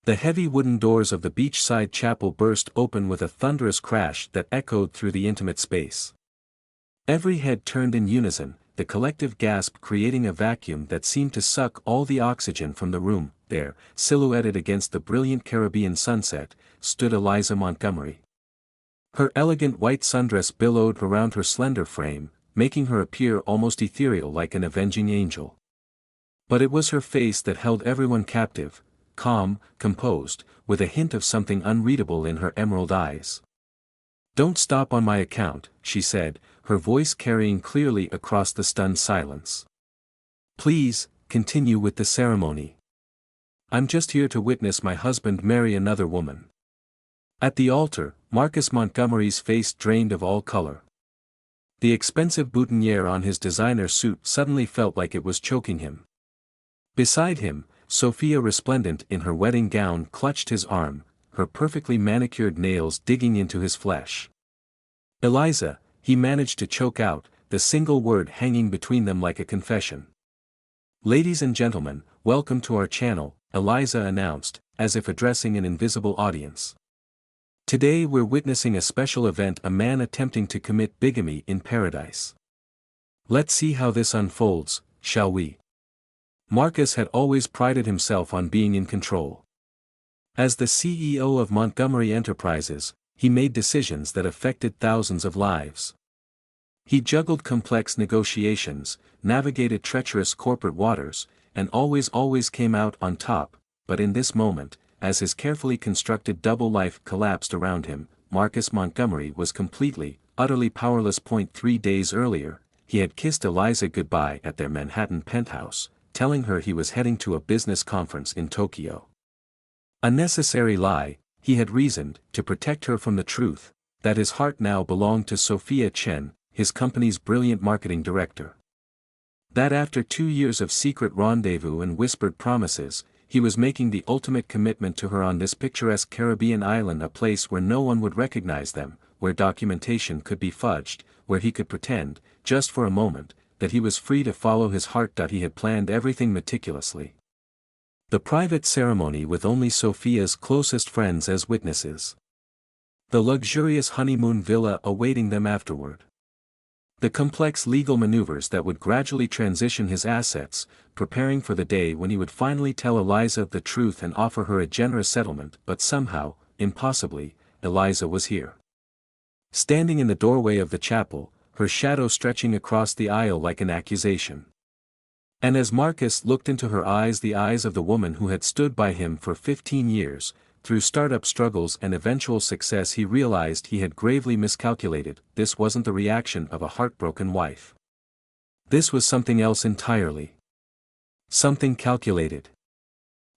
The heavy wooden doors of the beachside chapel burst open with a thunderous crash that echoed through the intimate space. Every head turned in unison, the collective gasp creating a vacuum that seemed to suck all the oxygen from the room. There, silhouetted against the brilliant Caribbean sunset, stood Eliza Montgomery. Her elegant white sundress billowed around her slender frame, making her appear almost ethereal like an avenging angel. But it was her face that held everyone captive, calm, composed, with a hint of something unreadable in her emerald eyes. "Don't stop on my account," she said, her voice carrying clearly across the stunned silence. "Please, continue with the ceremony. I'm just here to witness my husband marry another woman." At the altar, Marcus Montgomery's face drained of all color. The expensive boutonniere on his designer suit suddenly felt like it was choking him. Beside him, Sophia, resplendent in her wedding gown, clutched his arm, her perfectly manicured nails digging into his flesh. "Eliza," he managed to choke out, the single word hanging between them like a confession. "Ladies and gentlemen, welcome to our channel," Eliza announced, as if addressing an invisible audience. "Today we're witnessing a special event, a man attempting to commit bigamy in paradise. Let's see how this unfolds, shall we?" Marcus had always prided himself on being in control. As the CEO of Montgomery Enterprises, he made decisions that affected thousands of lives. He juggled complex negotiations, navigated treacherous corporate waters, and always came out on top. But in this moment, as his carefully constructed double life collapsed around him, Marcus Montgomery was completely, utterly powerless. 3 days earlier, he had kissed Eliza goodbye at their Manhattan penthouse, telling her he was heading to a business conference in Tokyo. A necessary lie, he had reasoned, to protect her from the truth, that his heart now belonged to Sophia Chen, his company's brilliant marketing director. That after 2 years of secret rendezvous and whispered promises, he was making the ultimate commitment to her on this picturesque Caribbean island, a place where no one would recognize them, where documentation could be fudged, where he could pretend, just for a moment, that he was free to follow his heart. He had planned everything meticulously. The private ceremony with only Sophia's closest friends as witnesses. The luxurious honeymoon villa awaiting them afterward. The complex legal maneuvers that would gradually transition his assets, preparing for the day when he would finally tell Eliza the truth and offer her a generous settlement. But somehow, impossibly, Eliza was here. Standing in the doorway of the chapel, her shadow stretching across the aisle like an accusation. And as Marcus looked into her eyes, the eyes of the woman who had stood by him for 15 years, through startup struggles and eventual success, he realized he had gravely miscalculated. This wasn't the reaction of a heartbroken wife. This was something else entirely. Something calculated.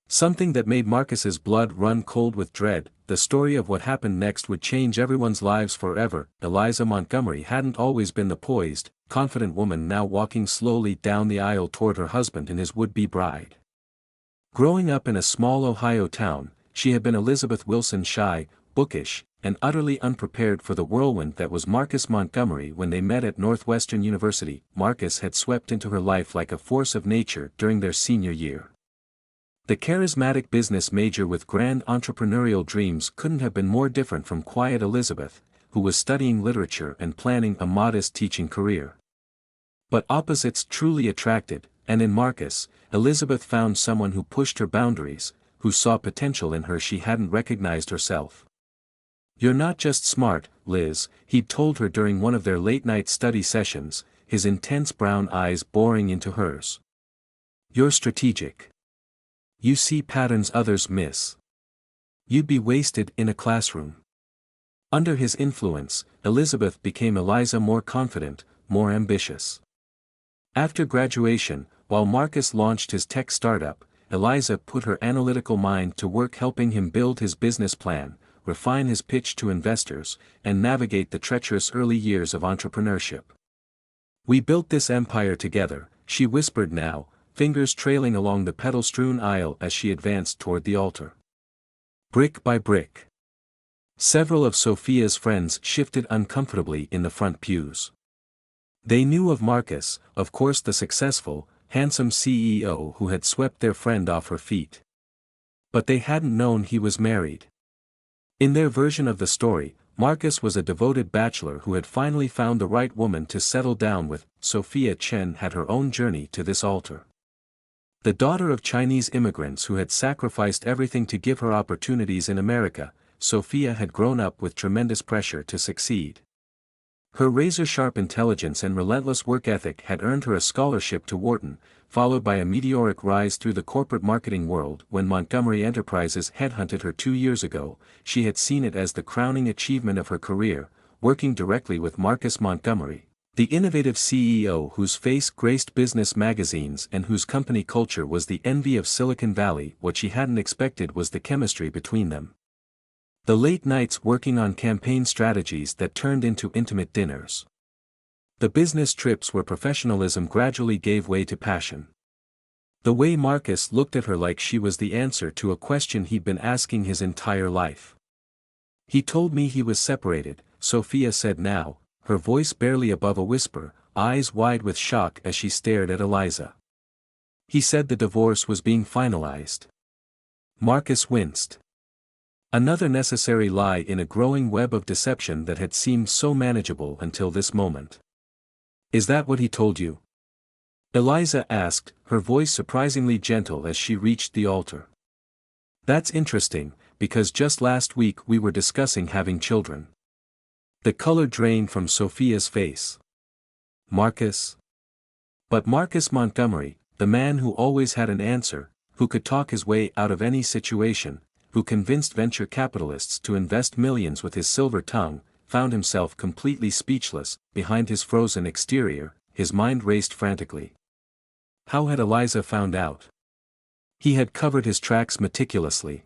Something that made Marcus's blood run cold with dread. The story of what happened next would change everyone's lives forever. Eliza Montgomery hadn't always been the poised, confident woman now walking slowly down the aisle toward her husband and his would-be bride. Growing up in a small Ohio town, she had been Elizabeth Wilson, shy, bookish, and utterly unprepared for the whirlwind that was Marcus Montgomery. When they met at Northwestern University, Marcus had swept into her life like a force of nature during their senior year. The charismatic business major with grand entrepreneurial dreams couldn't have been more different from quiet Elizabeth, who was studying literature and planning a modest teaching career. But opposites truly attracted, and in Marcus, Elizabeth found someone who pushed her boundaries, who saw potential in her she hadn't recognized herself. "You're not just smart, Liz," he'd told her during one of their late-night study sessions, his intense brown eyes boring into hers. "You're strategic. You see patterns others miss. You'd be wasted in a classroom." Under his influence, Elizabeth became Eliza, more confident, more ambitious. After graduation, while Marcus launched his tech startup, Eliza put her analytical mind to work helping him build his business plan, refine his pitch to investors, and navigate the treacherous early years of entrepreneurship. "We built this empire together," she whispered now, fingers trailing along the petal-strewn aisle as she advanced toward the altar. Brick by brick. Several of Sophia's friends shifted uncomfortably in the front pews. They knew of Marcus, of course, the successful, handsome CEO who had swept their friend off her feet. But they hadn't known he was married. In their version of the story, Marcus was a devoted bachelor who had finally found the right woman to settle down with. Sophia Chen had her own journey to this altar. The daughter of Chinese immigrants who had sacrificed everything to give her opportunities in America, Sophia had grown up with tremendous pressure to succeed. Her razor-sharp intelligence and relentless work ethic had earned her a scholarship to Wharton, followed by a meteoric rise through the corporate marketing world. When Montgomery Enterprises headhunted her 2 years ago, she had seen it as the crowning achievement of her career, working directly with Marcus Montgomery, the innovative CEO whose face graced business magazines and whose company culture was the envy of Silicon Valley. What she hadn't expected was the chemistry between them. The late nights working on campaign strategies that turned into intimate dinners. The business trips where professionalism gradually gave way to passion. The way Marcus looked at her like she was the answer to a question he'd been asking his entire life. He told me he was separated, Sophia said now, her voice barely above a whisper, eyes wide with shock as she stared at Eliza. He said the divorce was being finalized. Marcus winced. Another necessary lie in a growing web of deception that had seemed so manageable until this moment. Is that what he told you? Eliza asked, her voice surprisingly gentle as she reached the altar. That's interesting, because just last week we were discussing having children. The color drained from Sophia's face. Marcus? But Marcus Montgomery, the man who always had an answer, who could talk his way out of any situation, who convinced venture capitalists to invest millions with his silver tongue, found himself completely speechless. Behind his frozen exterior, his mind raced frantically. How had Eliza found out? He had covered his tracks meticulously.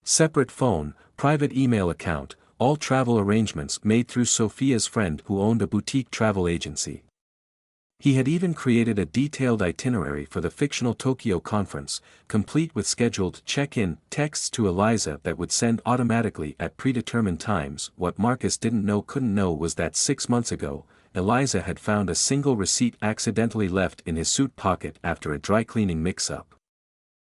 Separate phone, private email account, all travel arrangements made through Sophia's friend who owned a boutique travel agency. He had even created a detailed itinerary for the fictional Tokyo conference, complete with scheduled check-in texts to Eliza that would send automatically at predetermined times. What Marcus couldn't know was that 6 months ago, Eliza had found a single receipt accidentally left in his suit pocket after a dry-cleaning mix-up.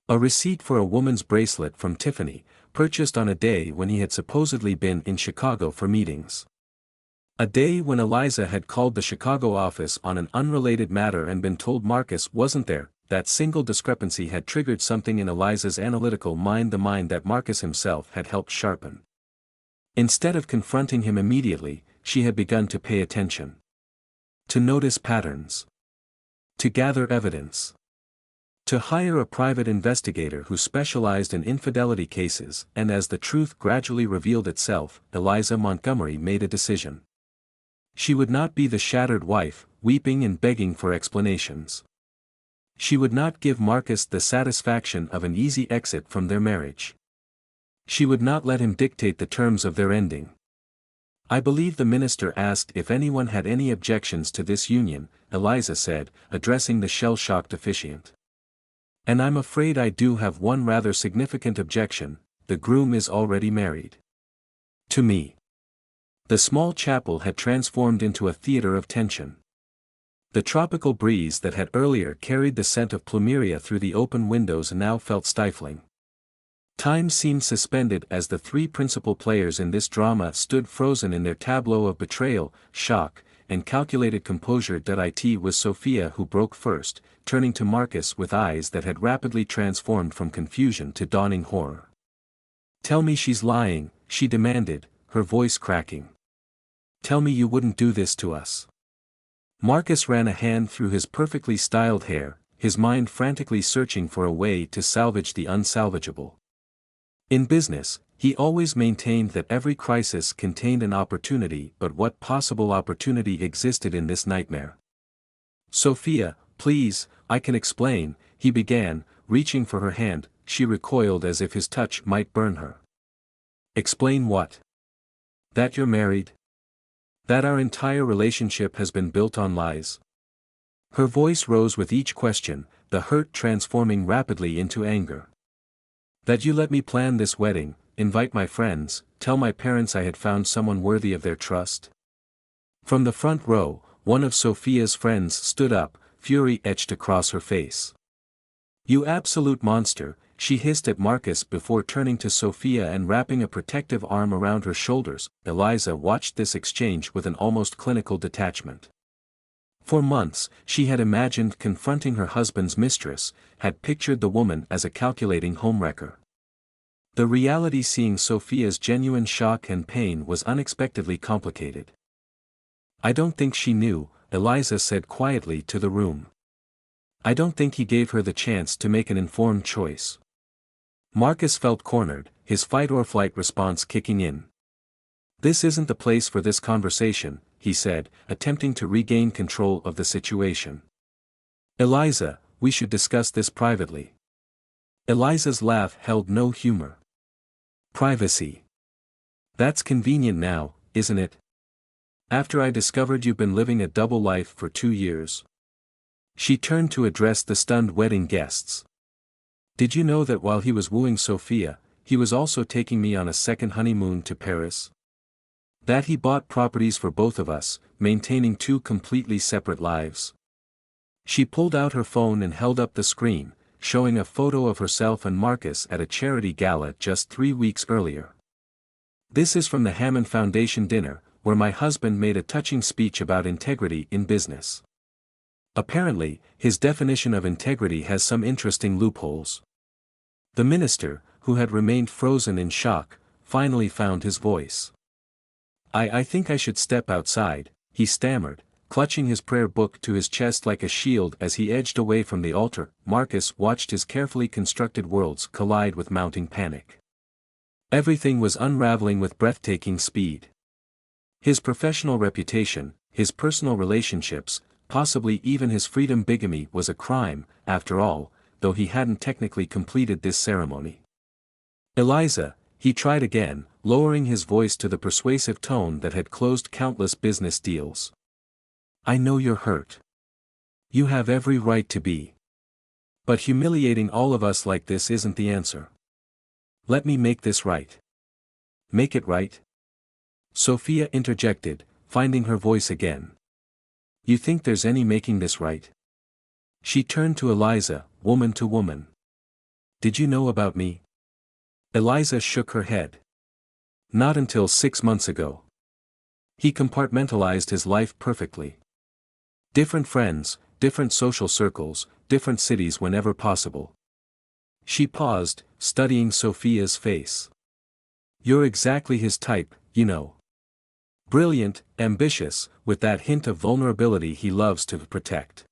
A receipt for a woman's bracelet from Tiffany, purchased on a day when he had supposedly been in Chicago for meetings. A day when Eliza had called the Chicago office on an unrelated matter and been told Marcus wasn't there. That single discrepancy had triggered something in Eliza's analytical mind, the mind that Marcus himself had helped sharpen. Instead of confronting him immediately, she had begun to pay attention. To notice patterns. To gather evidence. To hire a private investigator who specialized in infidelity cases, and as the truth gradually revealed itself, Eliza Montgomery made a decision. She would not be the shattered wife, weeping and begging for explanations. She would not give Marcus the satisfaction of an easy exit from their marriage. She would not let him dictate the terms of their ending. I believe the minister asked if anyone had any objections to this union, Eliza said, addressing the shell-shocked officiant. And I'm afraid I do have one rather significant objection: the groom is already married. To me. The small chapel had transformed into a theater of tension. The tropical breeze that had earlier carried the scent of plumeria through the open windows now felt stifling. Time seemed suspended as the three principal players in this drama stood frozen in their tableau of betrayal, shock, and calculated composure. It was Sophia who broke first, turning to Marcus with eyes that had rapidly transformed from confusion to dawning horror. Tell me she's lying, she demanded, her voice cracking. Tell me you wouldn't do this to us. Marcus ran a hand through his perfectly styled hair, his mind frantically searching for a way to salvage the unsalvageable. In business, he always maintained that every crisis contained an opportunity, but what possible opportunity existed in this nightmare? Sophia, please, I can explain, he began, reaching for her hand. She recoiled as if his touch might burn her. Explain what? That you're married? That our entire relationship has been built on lies? Her voice rose with each question, the hurt transforming rapidly into anger. That you let me plan this wedding, invite my friends, tell my parents I had found someone worthy of their trust? From the front row, one of Sophia's friends stood up, fury etched across her face. You absolute monster, she hissed at Marcus before turning to Sophia and wrapping a protective arm around her shoulders. Eliza watched this exchange with an almost clinical detachment. For months, she had imagined confronting her husband's mistress, had pictured the woman as a calculating homewrecker. The reality, seeing Sophia's genuine shock and pain, was unexpectedly complicated. "I don't think she knew," Eliza said quietly to the room. "I don't think he gave her the chance to make an informed choice." Marcus felt cornered, his fight-or-flight response kicking in. "This isn't the place for this conversation," he said, attempting to regain control of the situation. "Eliza, we should discuss this privately." Eliza's laugh held no humor. "Privacy. That's convenient now, isn't it? After I discovered you've been living a double life for 2 years. She turned to address the stunned wedding guests. "Did you know that while he was wooing Sophia, he was also taking me on a second honeymoon to Paris? That he bought properties for both of us, maintaining 2 completely separate lives?" She pulled out her phone and held up the screen, showing a photo of herself and Marcus at a charity gala just 3 weeks earlier. "This is from the Hammond Foundation dinner, where my husband made a touching speech about integrity in business. Apparently, his definition of integrity has some interesting loopholes." The minister, who had remained frozen in shock, finally found his voice. I think I should step outside," he stammered, clutching his prayer book to his chest like a shield as he edged away from the altar. Marcus watched his carefully constructed worlds collide with mounting panic. Everything was unraveling with breathtaking speed. His professional reputation, his personal relationships, possibly even his freedom. Bigamy was a crime, after all, though he hadn't technically completed this ceremony. "Eliza," he tried again, lowering his voice to the persuasive tone that had closed countless business deals. "I know you're hurt. You have every right to be. But humiliating all of us like this isn't the answer. Let me make this right." "Make it right?" Sophia interjected, finding her voice again. "You think there's any making this right?" She turned to Eliza, woman to woman. "Did you know about me?" Eliza shook her head. "Not until 6 months ago." He compartmentalized his life perfectly. Different friends, different social circles, different cities whenever possible. She paused, studying Sophia's face. "You're exactly his type, you know. Brilliant, ambitious, with that hint of vulnerability he loves to protect.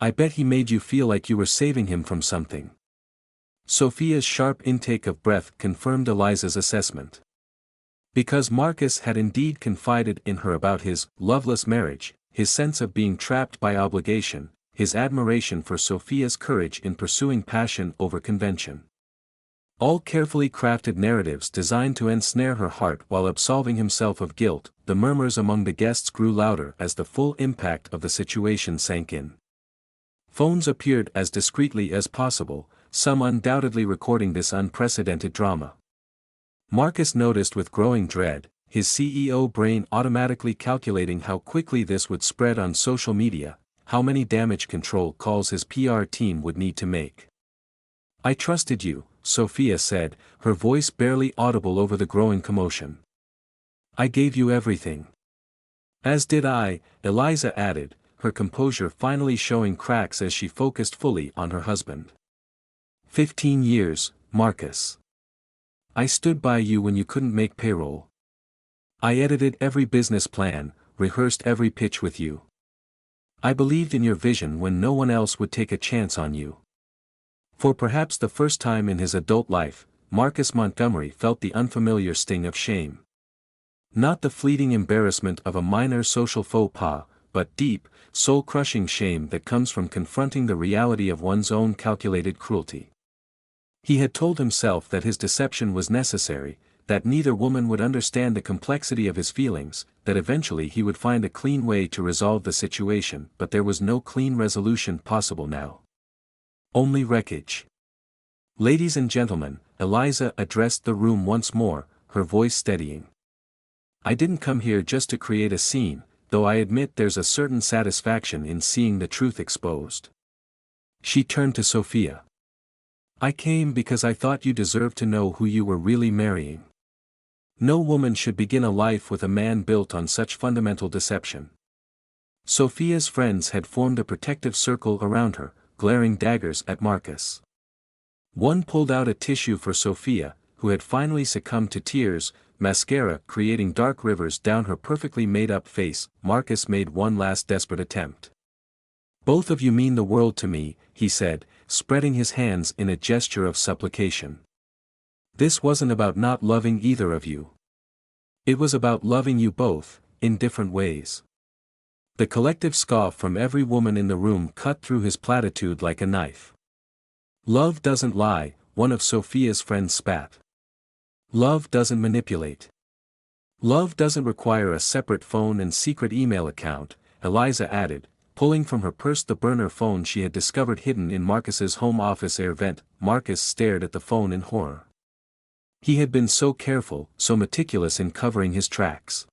I bet he made you feel like you were saving him from something." Sophia's sharp intake of breath confirmed Eliza's assessment. Because Marcus had indeed confided in her about his loveless marriage, his sense of being trapped by obligation, his admiration for Sophia's courage in pursuing passion over convention. All carefully crafted narratives designed to ensnare her heart while absolving himself of guilt. The murmurs among the guests grew louder as the full impact of the situation sank in. Phones appeared as discreetly as possible, some undoubtedly recording this unprecedented drama. Marcus noticed with growing dread, his CEO brain automatically calculating how quickly this would spread on social media, how many damage control calls his PR team would need to make. "I trusted you," Sophia said, her voice barely audible over the growing commotion. "I gave you everything." "As did I," Eliza added, her composure finally showing cracks as she focused fully on her husband. 15 years, Marcus. I stood by you when you couldn't make payroll. I edited every business plan, rehearsed every pitch with you. I believed in your vision when no one else would take a chance on you." For perhaps the first time in his adult life, Marcus Montgomery felt the unfamiliar sting of shame. Not the fleeting embarrassment of a minor social faux pas, but deep, soul-crushing shame that comes from confronting the reality of one's own calculated cruelty. He had told himself that his deception was necessary, that neither woman would understand the complexity of his feelings, that eventually he would find a clean way to resolve the situation, but there was no clean resolution possible now. Only wreckage. "Ladies and gentlemen," Eliza addressed the room once more, her voice steadying. "I didn't come here just to create a scene, though I admit there's a certain satisfaction in seeing the truth exposed." She turned to Sophia. I came because I thought you deserved to know who you were really marrying. No woman should begin a life with a man built on such fundamental deception. Sophia's friends had formed a protective circle around her, glaring daggers at Marcus. One pulled out a tissue for Sophia, who had finally succumbed to tears, mascara creating dark rivers down her perfectly made-up face. Marcus made one last desperate attempt. "Both of you mean the world to me," he said, spreading his hands in a gesture of supplication. "This wasn't about not loving either of you. It was about loving you both, in different ways." The collective scoff from every woman in the room cut through his platitude like a knife. "Love doesn't lie," one of Sophia's friends spat. "Love doesn't manipulate. Love doesn't require a separate phone and secret email account," Eliza added, pulling from her purse the burner phone she had discovered hidden in Marcus's home office air vent. Marcus stared at the phone in horror. He had been so careful, so meticulous in covering his tracks.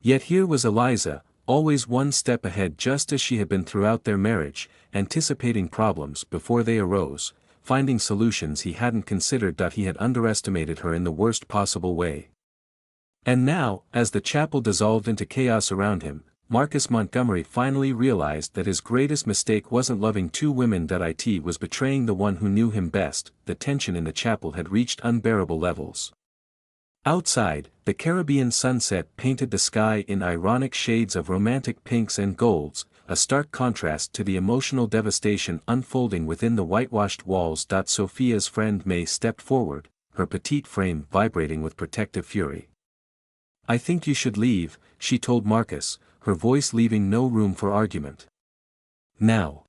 Yet here was Eliza, always one step ahead, just as she had been throughout their marriage, anticipating problems before they arose, finding solutions he hadn't considered. He had underestimated her in the worst possible way. And now, as the chapel dissolved into chaos around him, Marcus Montgomery finally realized that his greatest mistake wasn't loving two women. It was betraying the one who knew him best. The tension in the chapel had reached unbearable levels. Outside, the Caribbean sunset painted the sky in ironic shades of romantic pinks and golds, a stark contrast to the emotional devastation unfolding within the whitewashed walls. Sophia's friend May stepped forward, her petite frame vibrating with protective fury. "I think you should leave," she told Marcus, her voice leaving no room for argument. Now.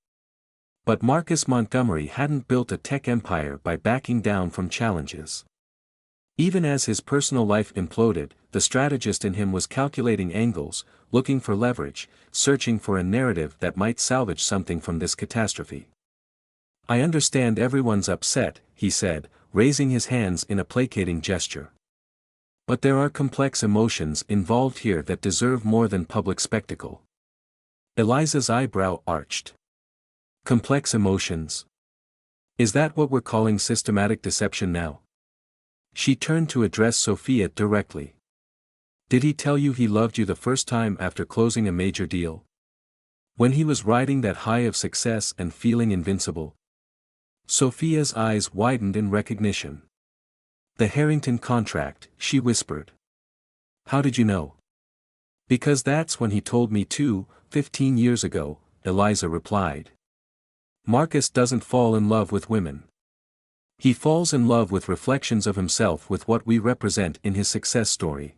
But Marcus Montgomery hadn't built a tech empire by backing down from challenges. Even as his personal life imploded, the strategist in him was calculating angles, looking for leverage, searching for a narrative that might salvage something from this catastrophe. "I understand everyone's upset," he said, raising his hands in a placating gesture. "But there are complex emotions involved here that deserve more than public spectacle." Eliza's eyebrow arched. "Complex emotions? Is that what we're calling systematic deception now?" She turned to address Sophia directly. "Did he tell you he loved you the first time after closing a major deal? When he was riding that high of success and feeling invincible?" Sophia's eyes widened in recognition. "The Harrington contract," she whispered. "How did you know?" "Because that's when he told me to, 15 years ago," Eliza replied. "Marcus doesn't fall in love with women. He falls in love with reflections of himself, with what we represent in his success story."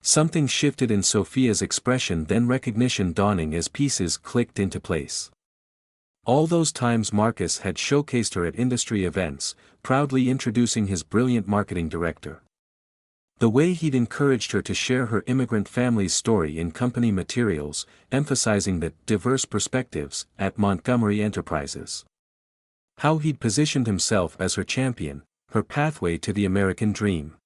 Something shifted in Sophia's expression, then recognition dawning as pieces clicked into place. All those times Marcus had showcased her at industry events, proudly introducing his brilliant marketing director. The way he'd encouraged her to share her immigrant family's story in company materials, emphasizing the diverse perspectives at Montgomery Enterprises. How he'd positioned himself as her champion, her pathway to the American dream.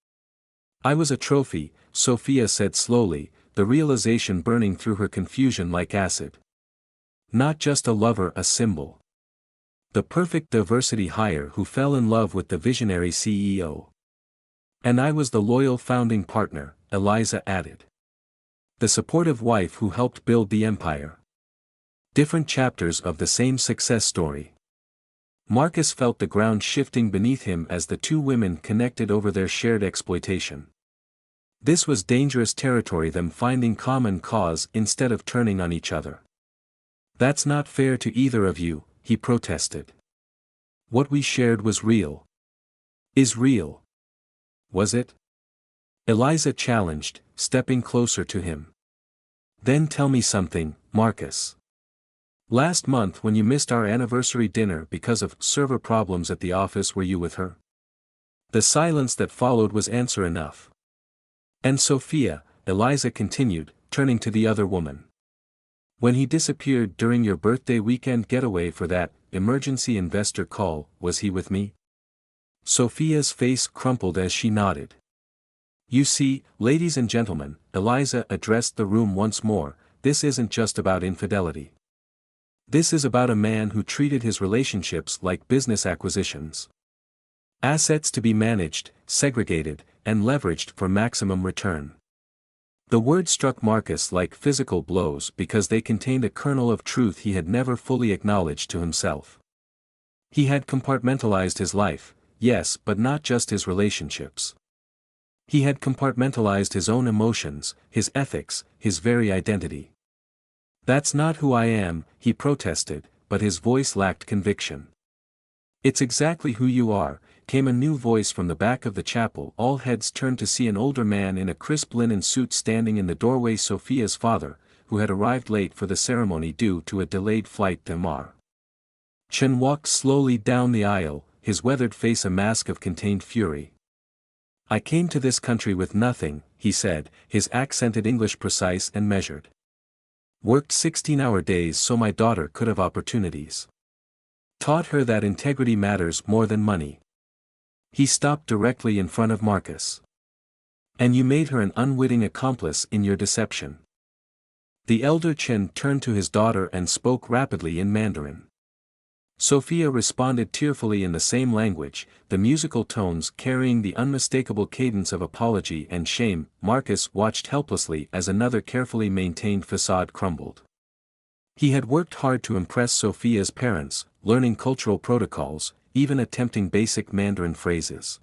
"I was a trophy," Sophia said slowly, the realization burning through her confusion like acid. "Not just a lover, a symbol. The perfect diversity hire who fell in love with the visionary CEO. And I was the loyal founding partner," Eliza added. "The supportive wife who helped build the empire." Different chapters of the same success story. Marcus felt the ground shifting beneath him as the two women connected over their shared exploitation. This was dangerous territory, them finding common cause instead of turning on each other. "That's not fair to either of you," he protested. "What we shared was real. Is real. Was it?" Eliza challenged, stepping closer to him. "Then tell me something, Marcus. Last month when you missed our anniversary dinner because of server problems at the office, were you with her?" The silence that followed was answer enough. "And Sophia," Eliza continued, turning to the other woman. "When he disappeared during your birthday weekend getaway for that emergency investor call, was he with me?" Sophia's face crumpled as she nodded. "You see, ladies and gentlemen," Eliza addressed the room once more, "this isn't just about infidelity. This is about a man who treated his relationships like business acquisitions. Assets to be managed, segregated, and leveraged for maximum return. The words struck Marcus like physical blows because they contained a kernel of truth he had never fully acknowledged to himself. He had compartmentalized his life, yes, but not just his relationships. He had compartmentalized his own emotions, his ethics, his very identity. "That's not who I am," he protested, but his voice lacked conviction. "It's exactly who you are," came a new voice from the back of the chapel. All heads turned to see an older man in a crisp linen suit standing in the doorway. Sophia's father, who had arrived late for the ceremony due to a delayed flight to Mar. Chen walked slowly down the aisle, his weathered face a mask of contained fury. "I came to this country with nothing," he said, his accented English precise and measured. "Worked 16-hour days so my daughter could have opportunities. Taught her that integrity matters more than money." He stopped directly in front of Marcus. "And you made her an unwitting accomplice in your deception." The elder Chen turned to his daughter and spoke rapidly in Mandarin. Sophia responded tearfully in the same language, the musical tones carrying the unmistakable cadence of apology and shame. Marcus watched helplessly as another carefully maintained facade crumbled. He had worked hard to impress Sophia's parents, learning cultural protocols, even attempting basic Mandarin phrases.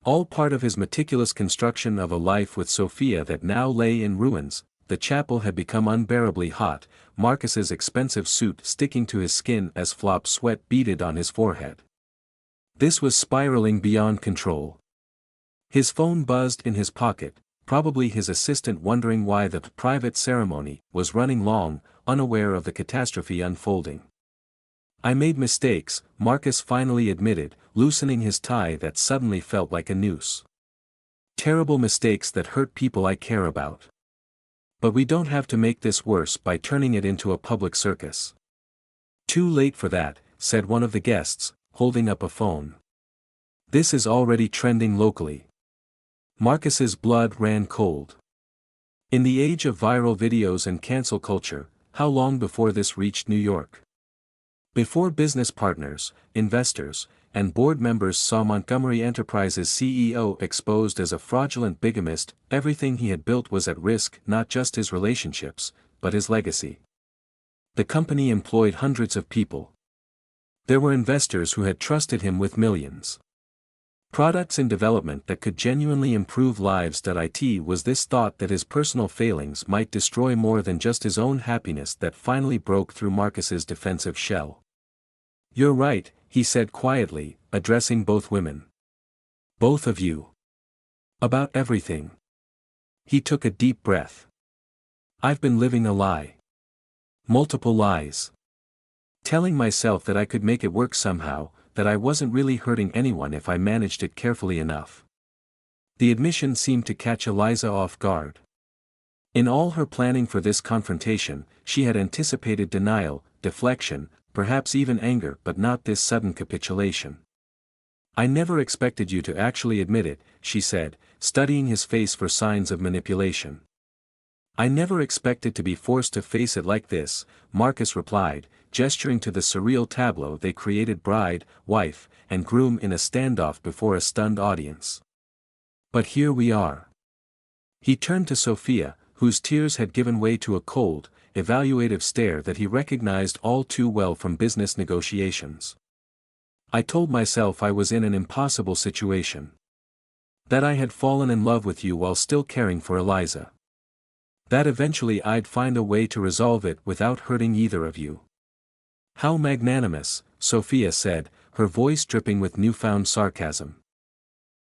All part of his meticulous construction of a life with Sophia that now lay in ruins. The chapel had become unbearably hot, Marcus's expensive suit sticking to his skin as flop sweat beaded on his forehead. This was spiraling beyond control. His phone buzzed in his pocket, probably his assistant wondering why the private ceremony was running long, unaware of the catastrophe unfolding. "I made mistakes," Marcus finally admitted, loosening his tie that suddenly felt like a noose. "Terrible mistakes that hurt people I care about. But we don't have to make this worse by turning it into a public circus." "Too late for that," said one of the guests, holding up a phone. "This is already trending locally." Marcus's blood ran cold. In the age of viral videos and cancel culture, how long before this reached New York? Before business partners, investors, and board members saw Montgomery Enterprises' CEO exposed as a fraudulent bigamist, everything he had built was at risk, not just his relationships, but his legacy. The company employed hundreds of people. There were investors who had trusted him with millions. Products in development that could genuinely improve lives. It was this thought that his personal failings might destroy more than just his own happiness that finally broke through Marcus's defensive shell. "You're right," he said quietly, addressing both women. "Both of you. About everything." He took a deep breath. "I've been living a lie. Multiple lies. Telling myself that I could make it work somehow, that I wasn't really hurting anyone if I managed it carefully enough." The admission seemed to catch Eliza off guard. In all her planning for this confrontation, she had anticipated denial, deflection, perhaps even anger, but not this sudden capitulation. "I never expected you to actually admit it," she said, studying his face for signs of manipulation. "I never expected to be forced to face it like this," Marcus replied, gesturing to the surreal tableau they created: bride, wife, and groom in a standoff before a stunned audience. "But here we are." He turned to Sophia, whose tears had given way to a cold, evaluative stare that he recognized all too well from business negotiations. "I told myself I was in an impossible situation. That I had fallen in love with you while still caring for Eliza. That eventually I'd find a way to resolve it without hurting either of you." "How magnanimous," Sophia said, her voice dripping with newfound sarcasm.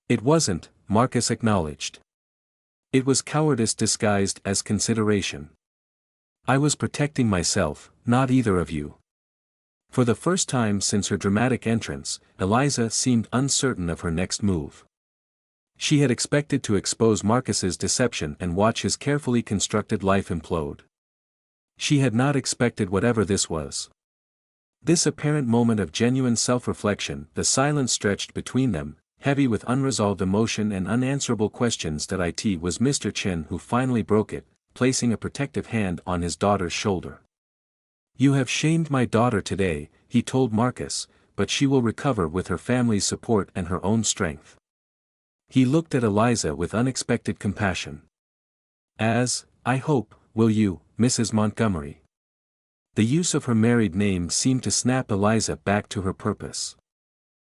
"It wasn't," Marcus acknowledged. "It was cowardice disguised as consideration. I was protecting myself, not either of you." For the first time since her dramatic entrance, Eliza seemed uncertain of her next move. She had expected to expose Marcus's deception and watch his carefully constructed life implode. She had not expected whatever this was. This apparent moment of genuine self-reflection. The silence stretched between them, heavy with unresolved emotion and unanswerable questions. It was Mr. Chen who finally broke it, placing a protective hand on his daughter's shoulder. You have shamed my daughter today, he told Marcus, but she will recover with her family's support and her own strength. He looked at Eliza with unexpected compassion. I hope, will you, Mrs. Montgomery? The use of her married name seemed to snap Eliza back to her purpose.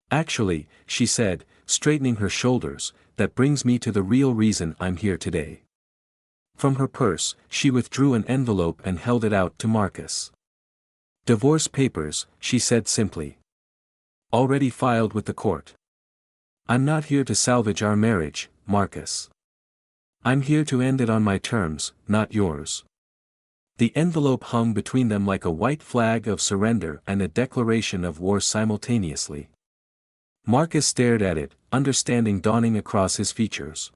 Actually, she said, straightening her shoulders, that brings me to the real reason I'm here today. From her purse, she withdrew an envelope and held it out to Marcus. Divorce papers, she said simply. Already filed with the court. I'm not here to salvage our marriage, Marcus. I'm here to end it on my terms, not yours. The envelope hung between them like a white flag of surrender and a declaration of war simultaneously. Marcus stared at it, understanding dawning across his features.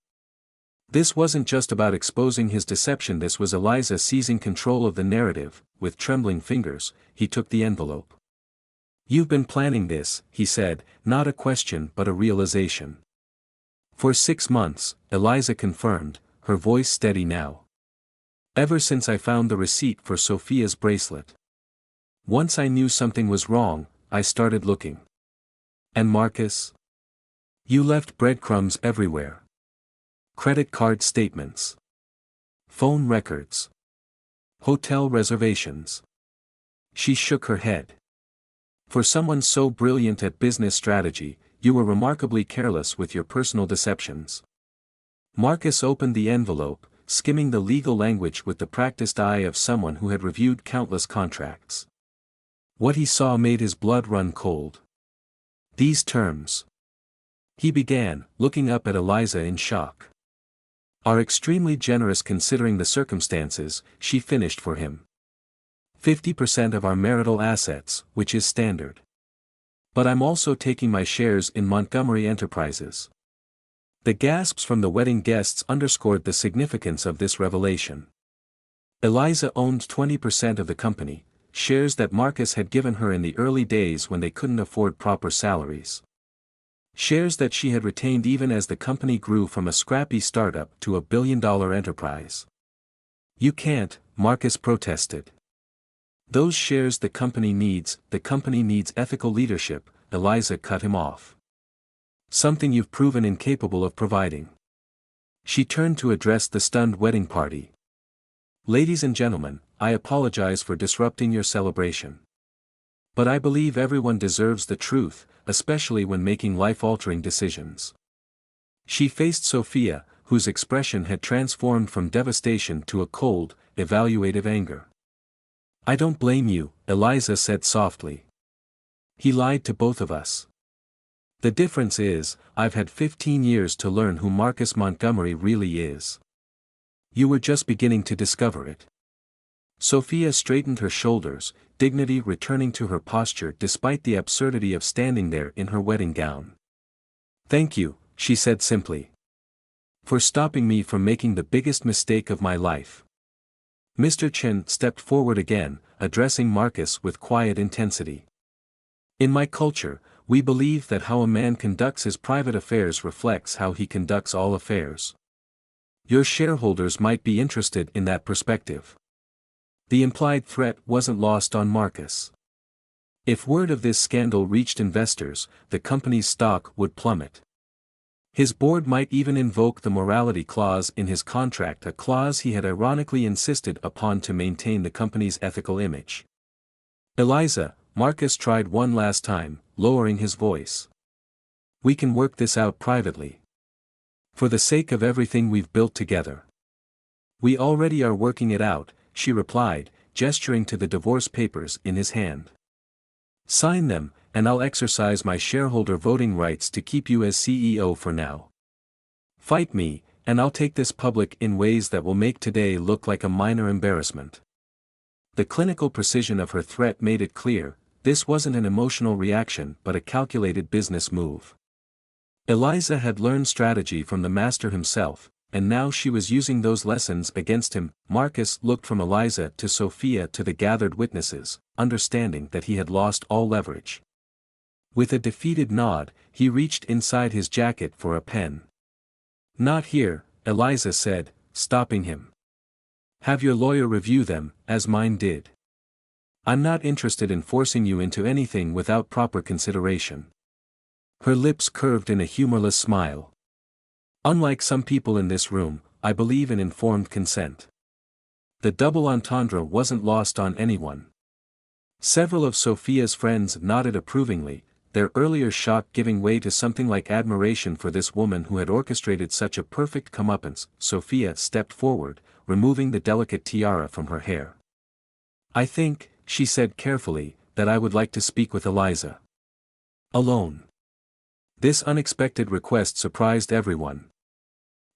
This wasn't just about exposing his deception, this was Eliza seizing control of the narrative. With trembling fingers, he took the envelope. You've been planning this, he said, not a question but a realization. For 6 months, Eliza confirmed, her voice steady now. Ever since I found the receipt for Sophia's bracelet. Once I knew something was wrong, I started looking. And Marcus? You left breadcrumbs everywhere. Credit card statements. Phone records. Hotel reservations. She shook her head. For someone so brilliant at business strategy, you were remarkably careless with your personal deceptions. Marcus opened the envelope, skimming the legal language with the practiced eye of someone who had reviewed countless contracts. What he saw made his blood run cold. These terms, he began, looking up at Eliza in shock, are extremely generous considering the circumstances, she finished for him. 50% of our marital assets, which is standard. But I'm also taking my shares in Montgomery Enterprises. The gasps from the wedding guests underscored the significance of this revelation. Eliza owned 20% of the company, shares that Marcus had given her in the early days when they couldn't afford proper salaries. Shares that she had retained even as the company grew from a scrappy startup to a billion-dollar enterprise. You can't, Marcus protested. Those shares the company needs ethical leadership, Eliza cut him off. Something you've proven incapable of providing. She turned to address the stunned wedding party. Ladies and gentlemen, I apologize for disrupting your celebration. But I believe everyone deserves the truth, especially when making life-altering decisions. She faced Sophia, whose expression had transformed from devastation to a cold, evaluative anger. I don't blame you, Eliza said softly. He lied to both of us. The difference is, I've had 15 years to learn who Marcus Montgomery really is. You were just beginning to discover it. Sophia straightened her shoulders, dignity returning to her posture despite the absurdity of standing there in her wedding gown. Thank you, she said simply. For stopping me from making the biggest mistake of my life. Mr. Chen stepped forward again, addressing Marcus with quiet intensity. In my culture, we believe that how a man conducts his private affairs reflects how he conducts all affairs. Your shareholders might be interested in that perspective. The implied threat wasn't lost on Marcus. If word of this scandal reached investors, the company's stock would plummet. His board might even invoke the morality clause in his contract, a clause he had ironically insisted upon to maintain the company's ethical image. Eliza, Marcus tried one last time, lowering his voice. We can work this out privately. For the sake of everything we've built together. We already are working it out, she replied, gesturing to the divorce papers in his hand. Sign them, and I'll exercise my shareholder voting rights to keep you as CEO for now. Fight me, and I'll take this public in ways that will make today look like a minor embarrassment. The clinical precision of her threat made it clear, this wasn't an emotional reaction but a calculated business move. Eliza had learned strategy from the master himself, and now she was using those lessons against him. Marcus looked from Eliza to Sophia to the gathered witnesses, understanding that he had lost all leverage. With a defeated nod, he reached inside his jacket for a pen. Not here, Eliza said, stopping him. Have your lawyer review them, as mine did. I'm not interested in forcing you into anything without proper consideration. Her lips curved in a humorless smile. Unlike some people in this room, I believe in informed consent. The double entendre wasn't lost on anyone. Several of Sophia's friends nodded approvingly, their earlier shock giving way to something like admiration for this woman who had orchestrated such a perfect comeuppance. Sophia stepped forward, removing the delicate tiara from her hair. I think, she said carefully, that I would like to speak with Eliza. Alone. This unexpected request surprised everyone.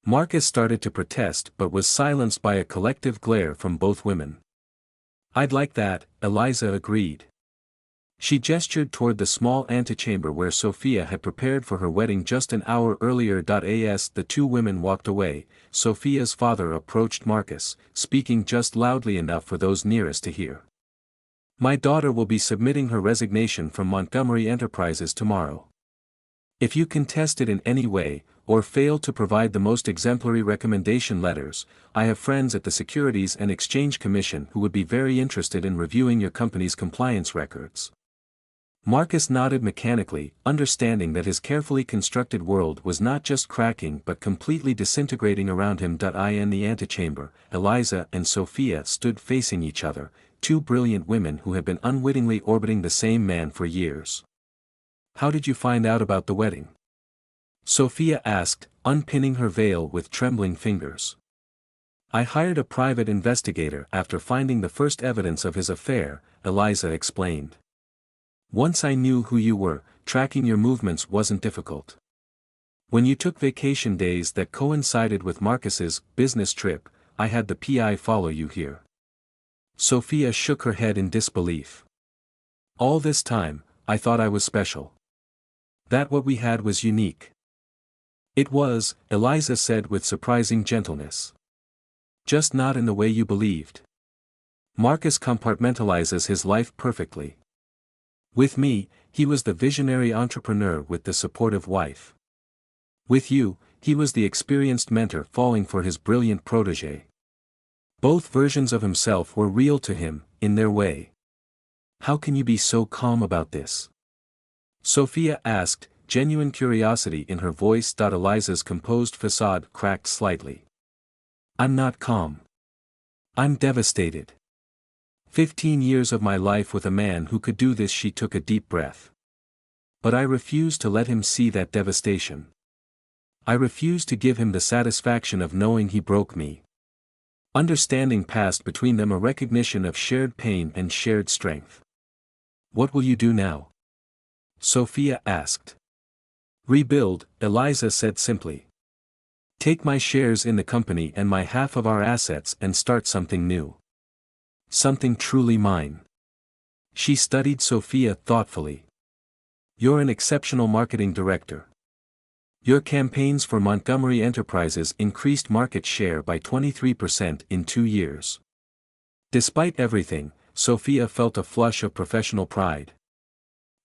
Marcus started to protest but was silenced by a collective glare from both women. I'd like that, Eliza agreed. She gestured toward the small antechamber where Sophia had prepared for her wedding just an hour earlier. As the two women walked away, Sophia's father approached Marcus, speaking just loudly enough for those nearest to hear. My daughter will be submitting her resignation from Montgomery Enterprises tomorrow. If you contest it in any way, or fail to provide the most exemplary recommendation letters, I have friends at the Securities and Exchange Commission who would be very interested in reviewing your company's compliance records. Marcus nodded mechanically, understanding that his carefully constructed world was not just cracking but completely disintegrating around him. In the antechamber, Eliza and Sophia stood facing each other, two brilliant women who had been unwittingly orbiting the same man for years. How did you find out about the wedding? Sophia asked, unpinning her veil with trembling fingers. I hired a private investigator after finding the first evidence of his affair, Eliza explained. Once I knew who you were, tracking your movements wasn't difficult. When you took vacation days that coincided with Marcus's business trip, I had the PI follow you here. Sophia shook her head in disbelief. All this time, I thought I was special. That what we had was unique. It was, Eliza said with surprising gentleness. Just not in the way you believed. Marcus compartmentalizes his life perfectly. With me, he was the visionary entrepreneur with the supportive wife. With you, he was the experienced mentor falling for his brilliant protégé. Both versions of himself were real to him, in their way. How can you be so calm about this? Sophia asked, genuine curiosity in her voice. Eliza's composed facade cracked slightly. I'm not calm. I'm devastated. 15 years of my life with a man who could do this. She took a deep breath. But I refuse to let him see that devastation. I refuse to give him the satisfaction of knowing he broke me. Understanding passed between them, a recognition of shared pain and shared strength. What will you do now? Sophia asked. Rebuild, Eliza said simply. Take my shares in the company and my half of our assets and start something new. Something truly mine. She studied Sophia thoughtfully. You're an exceptional marketing director. Your campaigns for Montgomery Enterprises increased market share by 23% in 2 years. Despite everything, Sophia felt a flush of professional pride.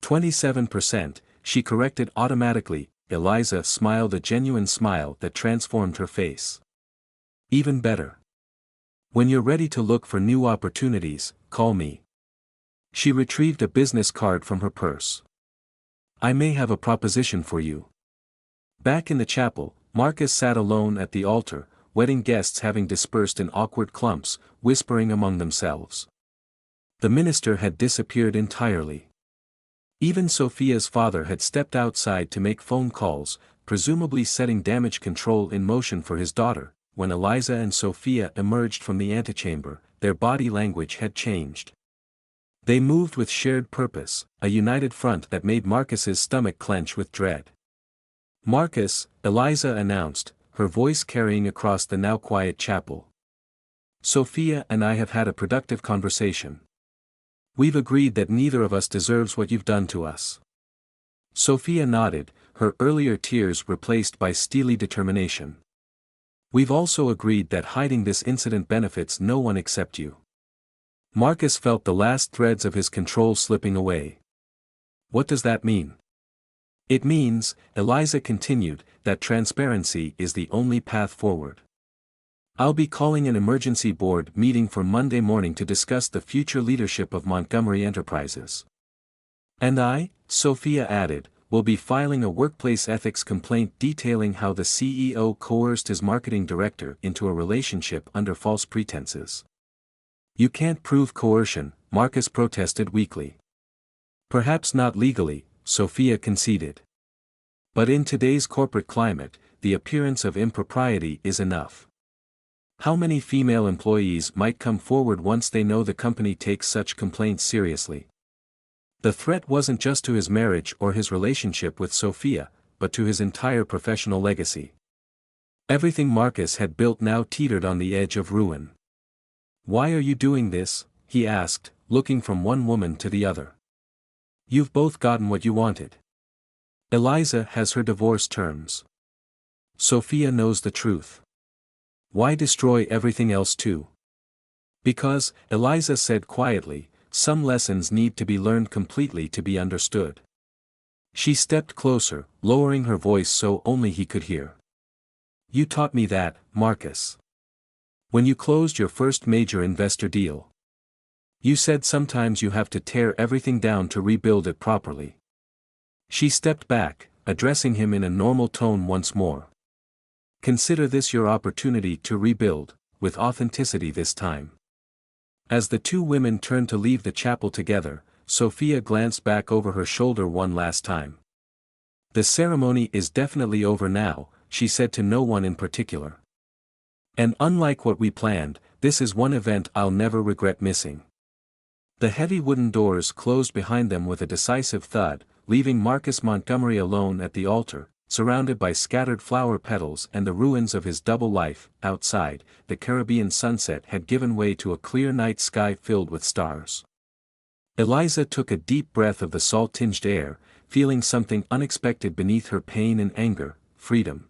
27%, she corrected automatically. Eliza smiled a genuine smile that transformed her face. Even better. When you're ready to look for new opportunities, call me. She retrieved a business card from her purse. I may have a proposition for you. Back in the chapel, Marcus sat alone at the altar, wedding guests having dispersed in awkward clumps, whispering among themselves. The minister had disappeared entirely. Even Sophia's father had stepped outside to make phone calls, presumably setting damage control in motion for his daughter. When Eliza and Sophia emerged from the antechamber, their body language had changed. They moved with shared purpose, a united front that made Marcus's stomach clench with dread. Marcus, Eliza announced, her voice carrying across the now quiet chapel. Sophia and I have had a productive conversation. We've agreed that neither of us deserves what you've done to us. Sophia nodded, her earlier tears replaced by steely determination. We've also agreed that hiding this incident benefits no one except you. Marcus felt the last threads of his control slipping away. What does that mean? It means, Eliza continued, that transparency is the only path forward. I'll be calling an emergency board meeting for Monday morning to discuss the future leadership of Montgomery Enterprises. And I, Sophia added, will be filing a workplace ethics complaint detailing how the CEO coerced his marketing director into a relationship under false pretenses. You can't prove coercion, Marcus protested weakly. Perhaps not legally, Sophia conceded. But in today's corporate climate, the appearance of impropriety is enough. How many female employees might come forward once they know the company takes such complaints seriously? The threat wasn't just to his marriage or his relationship with Sophia, but to his entire professional legacy. Everything Marcus had built now teetered on the edge of ruin. "Why are you doing this?" he asked, looking from one woman to the other. "You've both gotten what you wanted. Eliza has her divorce terms. Sophia knows the truth. Why destroy everything else too?" "Because," Eliza said quietly, "some lessons need to be learned completely to be understood." She stepped closer, lowering her voice so only he could hear. "You taught me that, Marcus. When you closed your first major investor deal. You said sometimes you have to tear everything down to rebuild it properly." She stepped back, addressing him in a normal tone once more. "Consider this your opportunity to rebuild, with authenticity this time." As the two women turned to leave the chapel together, Sophia glanced back over her shoulder one last time. "The ceremony is definitely over now," she said to no one in particular. "And unlike what we planned, this is one event I'll never regret missing." The heavy wooden doors closed behind them with a decisive thud, leaving Marcus Montgomery alone at the altar, surrounded by scattered flower petals and the ruins of his double life. Outside, the Caribbean sunset had given way to a clear night sky filled with stars. Eliza took a deep breath of the salt-tinged air, feeling something unexpected beneath her pain and anger: freedom.